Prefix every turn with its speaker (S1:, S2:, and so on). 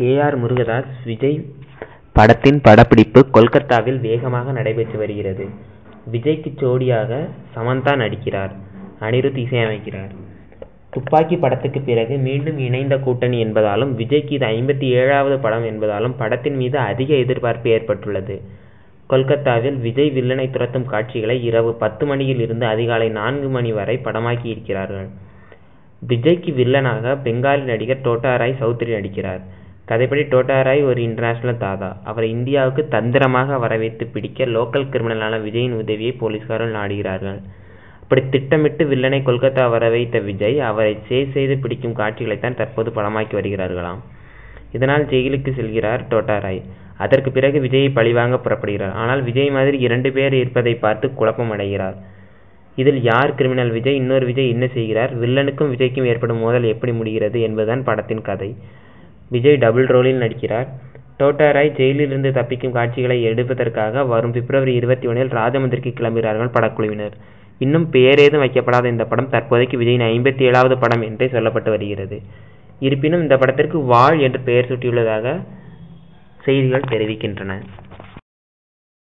S1: KR. Murugadoss Vijay படத்தின் படப்பிடிப்பு கொல்கத்தாவில் வேகமாக நடைபெற்று வருகிறது. விஜய்க்கு ஜோடியாக சமந்தா நடிக்கிறார். அனிருத் இசையமைக்கிறார். துப்பாக்கி படத்துக்கு பிறகு மீண்டும் இணைந்த கூட்டணி என்பதாலும் விஜய்க்கு இது 57வது படம் என்பதாலும் படத்தின் மீது அதிக எதிர்பார்ப்பு ஏற்பட்டுள்ளது. கொல்கத்தாவில் விஜய் வில்லனை துரத்தும் காட்சிகளை இரவு 10 மணியில் இருந்து அதிகாலை 4 மணி வரை படமாக்கி இருக்கிறார்கள். விஜய்க்கு வில்லனாக பெங்காலி நடிகர் டோட்டா ராய் சௌத்ரி நடிக்கிறார். கதைப்படி டோட்டா ராய் ஒரு இன்டர்நேஷனல் தாதா. அவரை இந்தியாவுக்கு தந்திரமாக வரவைத்து பிடிக்க லோக்கல் கிரிமினலான விஜயின் உதவியை போலீஸ்காரர்கள் நாடுகிறார்கள். அப்படி திட்டமிட்டு வில்லனை கொல்கத்தா வர வைத்த விஜய் அவரை சேஸ் செய்து பிடிக்கும் காட்சிகளைத்தான் தற்போது படமாக்கி வருகிறார்களாம். இதனால் ஜெயிலுக்கு செல்கிறார் டோட்டா ராய். அதற்கு பிறகு விஜயை பழிவாங்க புறப்படுகிறார். ஆனால் விஜய் மாதிரி 2 பேர் இருப்பதை பார்த்து குழப்பம் அடைகிறார். இதில் யார் கிரிமினல் விஜய், இன்னொரு விஜய் என்ன செய்கிறார், வில்லனுக்கும் விஜய்க்கும் ஏற்படும் மோதல் எப்படி முடிகிறது என்பதுதான் படத்தின் கதை. விஜய் டபுள் ரோலில் நடிக்கிறார். டோட்டா ராய் ஜெயிலிலிருந்து தப்பிக்கும் காட்சிகளை எடுப்பதற்காக வரும் பிப்ரவரி 21 ராஜமுந்திரிக்கு கிளம்புகிறார்கள் படக்குழுவினர். இன்னும் பெயரேதும் வைக்கப்படாத இந்த படம் தற்போதைக்கு விஜயின் 57வது படம் என்றே சொல்லப்பட்டு வருகிறது. இருப்பினும் இந்த படத்திற்கு வாழ் என்று பெயர் சூட்டியுள்ளதாக செய்திகள் தெரிவிக்கின்றன.